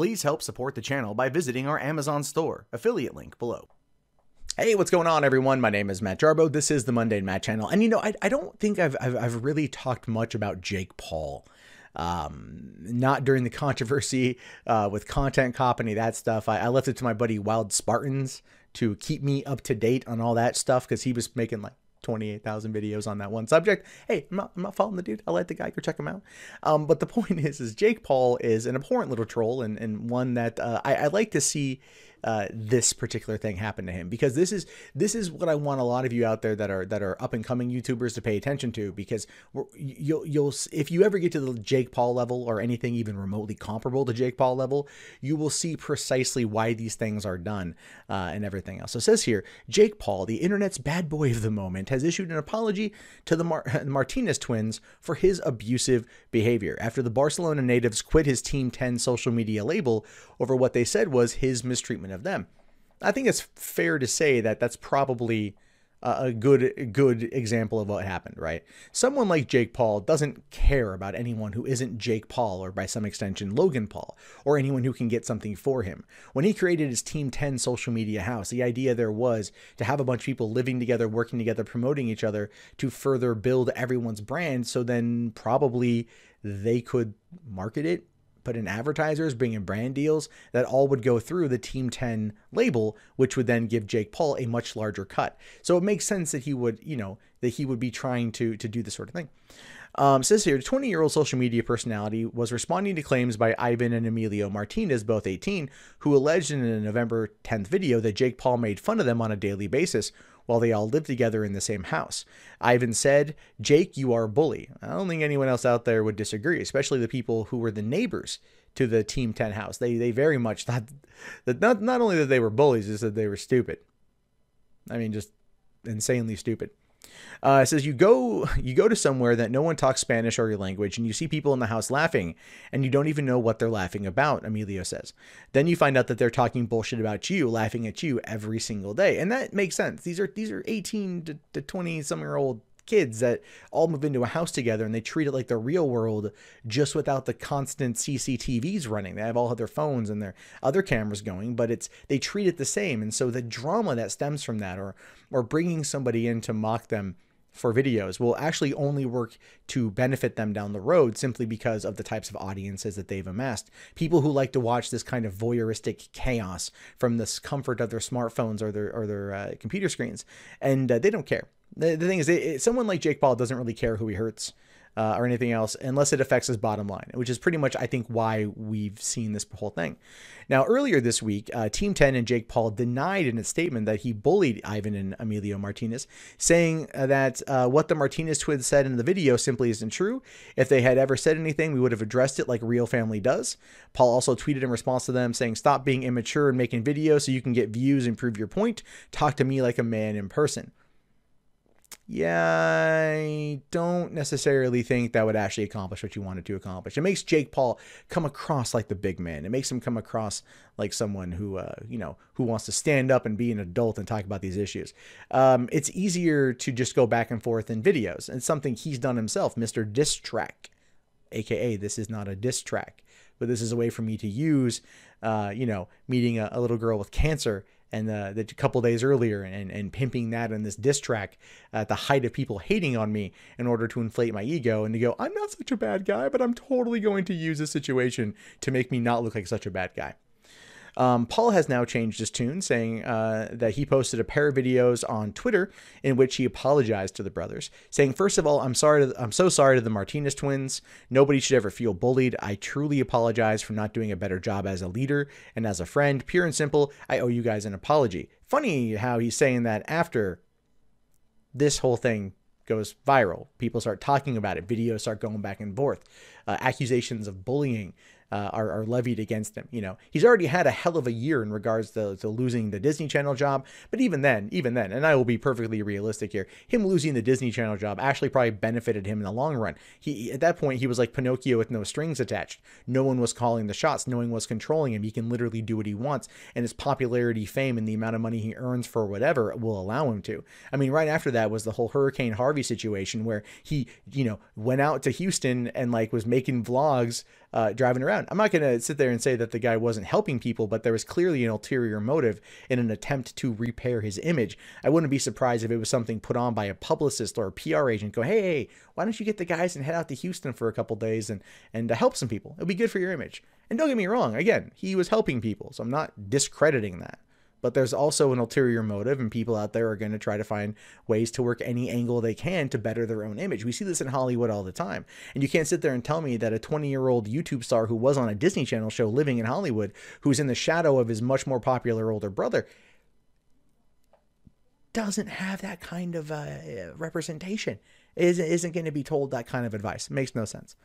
Please help support the channel by visiting our Amazon store, affiliate link below. Hey, what's going on, everyone? My name is Matt Jarbo. This is the Mundane Matt channel. And you know, I don't think I've really talked much about Jake Paul. Not during the controversy with Content Cop, any of that stuff. I left it to my buddy Wild Spartans to keep me up to date on all that stuff, because he was making like 28,000 videos on that one subject. Hey, I'm not following the dude. I'll let the guy go check him out. But the point is Jake Paul is an abhorrent little troll, and one that I like to see this particular thing happen to him, because this is what I want a lot of you out there that are up and coming YouTubers to pay attention to, because you'll if you ever get to the Jake Paul level, or anything even remotely comparable to Jake Paul level, you will see precisely why these things are done and everything else. So it says here, Jake Paul, the internet's bad boy of the moment, has issued an apology to the Martinez twins for his abusive behavior after the Barcelona natives quit his Team 10 social media label over what they said was his mistreatment of them. I think it's fair to say that that's probably a good example of what happened, right? Someone like Jake Paul doesn't care about anyone who isn't Jake Paul, or by some extension Logan Paul, or anyone who can get something for him. When he created his Team 10 social media house, the idea there was to have a bunch of people living together, working together, promoting each other to further build everyone's brand, so then probably they could market it, put in advertisers, bring in brand deals, that all would go through the Team 10 label, which would then give Jake Paul a much larger cut. So it makes sense that he would, that he would be trying to do this sort of thing. It says here, 20-year-old social media personality was responding to claims by Ivan and Emilio Martinez, both 18, who alleged in a November 10th video that Jake Paul made fun of them on a daily basis while they all lived together in the same house. Ivan said, "Jake, you are a bully." I don't think anyone else out there would disagree, especially the people who were the neighbors to the Team 10 house. They very much thought that not only that they were bullies, is that they were stupid. I mean, just insanely stupid. It says you go to somewhere that no one talks Spanish or your language, and you see people in the house laughing, and you don't even know what they're laughing about, Emilio says. Then you find out that they're talking bullshit about you, laughing at you every single day. And that makes sense. These are 18 to 20-some-year-old kids that all move into a house together, and they treat it like the real world, just without the constant CCTVs running. They have all of their phones and their other cameras going, but they treat it the same. And so the drama that stems from that, or bringing somebody in to mock them for videos, will actually only work to benefit them down the road, simply because of the types of audiences that they've amassed. People who like to watch this kind of voyeuristic chaos from the comfort of their smartphones or their computer screens, and they don't care. The thing is, someone like Jake Paul doesn't really care who he hurts or anything else, unless it affects his bottom line, which is pretty much, I think, why we've seen this whole thing. Now, earlier this week, Team 10 and Jake Paul denied in a statement that he bullied Ivan and Emilio Martinez, saying that what the Martinez twins said in the video simply isn't true. If they had ever said anything, we would have addressed it like real family does. Paul also tweeted in response to them saying, "Stop being immature and making videos so you can get views and prove your point. Talk to me like a man in person." Yeah, I don't necessarily think that would actually accomplish what you wanted to accomplish. It makes Jake Paul come across like the big man. It makes him come across like someone who, who wants to stand up and be an adult and talk about these issues. It's easier to just go back and forth in videos. It's something he's done himself, Mr. Diss Track, aka this is not a diss track, but this is a way for me to use, meeting a little girl with cancer and the couple days earlier, and pimping that in this diss track at the height of people hating on me in order to inflate my ego and to go, I'm not such a bad guy, but I'm totally going to use this situation to make me not look like such a bad guy. Paul has now changed his tune, saying that he posted a pair of videos on Twitter in which he apologized to the brothers, saying, "First of all, I'm so sorry to the Martinez twins. Nobody should ever feel bullied. I truly apologize for not doing a better job as a leader and as a friend. Pure and simple, I owe you guys an apology." Funny how he's saying that after this whole thing goes viral. People start talking about it. Videos start going back and forth. Accusations of bullying are levied against him. He's already had a hell of a year in regards to losing the Disney Channel job. But even then, and I will be perfectly realistic here, him losing the Disney Channel job actually probably benefited him in the long run. At that point, he was like Pinocchio with no strings attached. No one was calling the shots. No one was controlling him. He can literally do what he wants. And his popularity, fame, and the amount of money he earns for whatever will allow him to. I mean, right after that was the whole Hurricane Harvey situation where he, went out to Houston and was making vlogs driving around. I'm not going to sit there and say that the guy wasn't helping people, but there was clearly an ulterior motive in an attempt to repair his image. I wouldn't be surprised if it was something put on by a publicist or a PR agent. Go, hey, why don't you get the guys and head out to Houston for a couple days and help some people? It'll be good for your image. And don't get me wrong, again, he was helping people, so I'm not discrediting that. But there's also an ulterior motive, and people out there are going to try to find ways to work any angle they can to better their own image. We see this in Hollywood all the time. And you can't sit there and tell me that a 20-year-old YouTube star who was on a Disney Channel show living in Hollywood, who's in the shadow of his much more popular older brother, doesn't have that kind of representation, isn't going to be told that kind of advice. It makes no sense.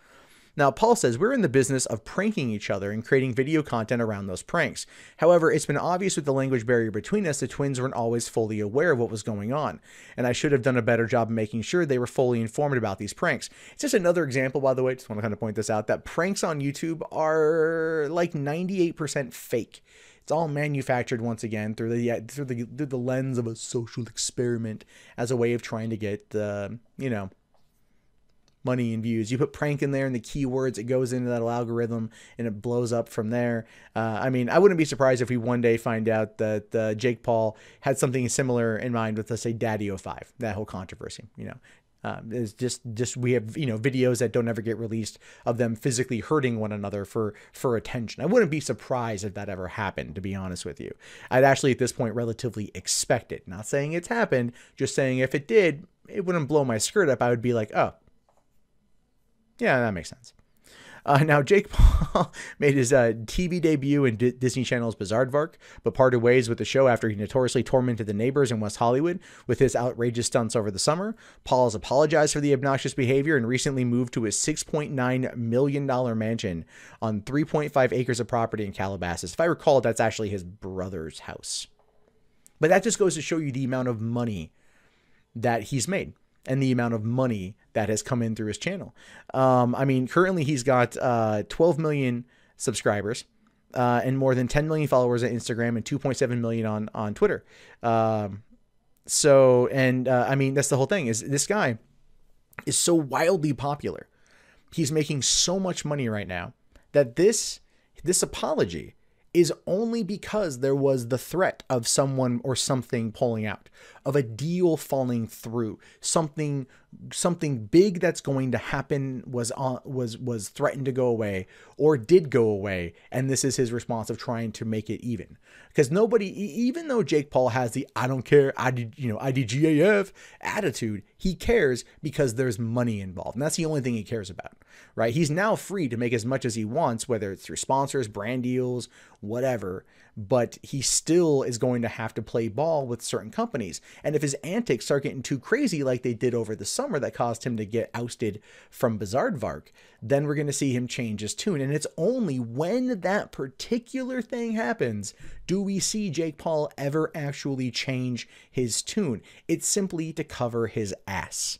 Now, Paul says, we're in the business of pranking each other and creating video content around those pranks. However, it's been obvious with the language barrier between us, the twins weren't always fully aware of what was going on. And I should have done a better job of making sure they were fully informed about these pranks. It's just another example, by the way, just want to kind of point this out, that pranks on YouTube are like 98% fake. It's all manufactured once again through the lens of a social experiment as a way of trying to get, money and views. You put prank in there and the keywords, it goes into that algorithm and it blows up from there. I mean, I wouldn't be surprised if we one day find out that Jake Paul had something similar in mind with, let's say, Daddy05, that whole controversy, it's just we have, videos that don't ever get released of them physically hurting one another for attention. I wouldn't be surprised if that ever happened, to be honest with you. I'd actually at this point relatively expect it. Not saying it's happened, just saying if it did, it wouldn't blow my skirt up. I would be like, oh, yeah, that makes sense. Now, Jake Paul made his TV debut in Disney Channel's Bizaardvark, but parted ways with the show after he notoriously tormented the neighbors in West Hollywood with his outrageous stunts over the summer. Paul has apologized for the obnoxious behavior and recently moved to his $6.9 million mansion on 3.5 acres of property in Calabasas. If I recall, that's actually his brother's house. But that just goes to show you the amount of money that he's made and the amount of money that has come in through his channel. I mean, currently he's got 12 million subscribers and more than 10 million followers on Instagram and 2.7 million on Twitter. I mean, that's the whole thing, is this guy is so wildly popular. He's making so much money right now that this apology is only because there was the threat of someone or something pulling out, of a deal falling through, something big that's going to happen was threatened to go away or did go away, and this is his response of trying to make it even. Because nobody, even though Jake Paul has the I don't care, IDGAF attitude, he cares because there's money involved, and that's the only thing he cares about, right? He's now free to make as much as he wants, whether it's through sponsors, brand deals, whatever, but he still is going to have to play ball with certain companies. And if his antics start getting too crazy like they did over the summer that caused him to get ousted from Bizaardvark, then we're going to see him change his tune. And it's only when that particular thing happens do we see Jake Paul ever actually change his tune. It's simply to cover his ass.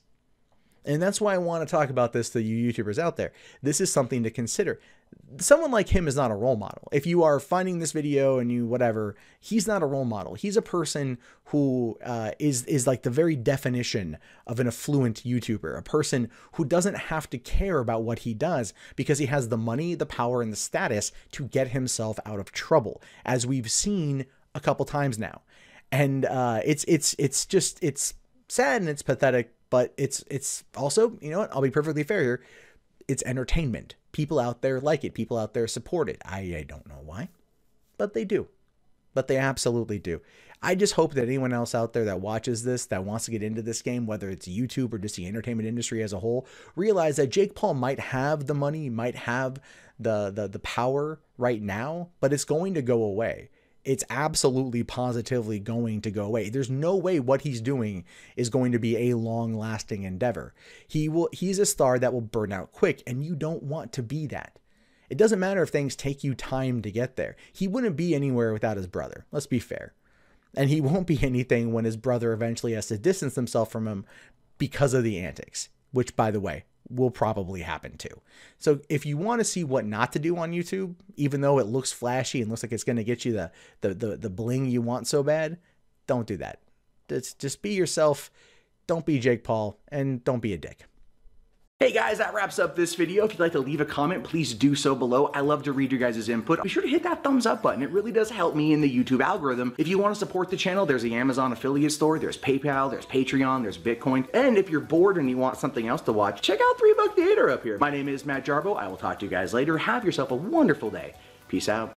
And that's why I want to talk about this to you YouTubers out there. This is something to consider. Someone like him is not a role model. If you are finding this video and you whatever, he's not a role model. He's a person who is like the very definition of an affluent YouTuber, a person who doesn't have to care about what he does because he has the money, the power, and the status to get himself out of trouble, as we've seen a couple times now. And it's sad and it's pathetic. But it's also, you know what, I'll be perfectly fair here, it's entertainment. People out there like it. People out there support it. I don't know why, but they do. But they absolutely do. I just hope that anyone else out there that watches this, that wants to get into this game, whether it's YouTube or just the entertainment industry as a whole, realize that Jake Paul might have the money, might have the power right now, but it's going to go away. It's absolutely positively going to go away. There's no way what he's doing is going to be a long-lasting endeavor. He's a star that will burn out quick, and you don't want to be that. It doesn't matter if things take you time to get there. He wouldn't be anywhere without his brother. Let's be fair. And he won't be anything when his brother eventually has to distance himself from him because of the antics, which, by the way, will probably happen too. So if you want to see what not to do on YouTube, even though it looks flashy and looks like it's going to get you the bling you want so bad, don't do that. Just be yourself. Don't be Jake Paul, and don't be a dick. Hey guys, that wraps up this video. If you'd like to leave a comment, please do so below. I love to read your guys' input. Be sure to hit that thumbs up button. It really does help me in the YouTube algorithm. If you want to support the channel, there's the Amazon affiliate store, there's PayPal, there's Patreon, there's Bitcoin. And if you're bored and you want something else to watch, check out 3 Buck Theater up here. My name is Matt Jarbo. I will talk to you guys later. Have yourself a wonderful day. Peace out.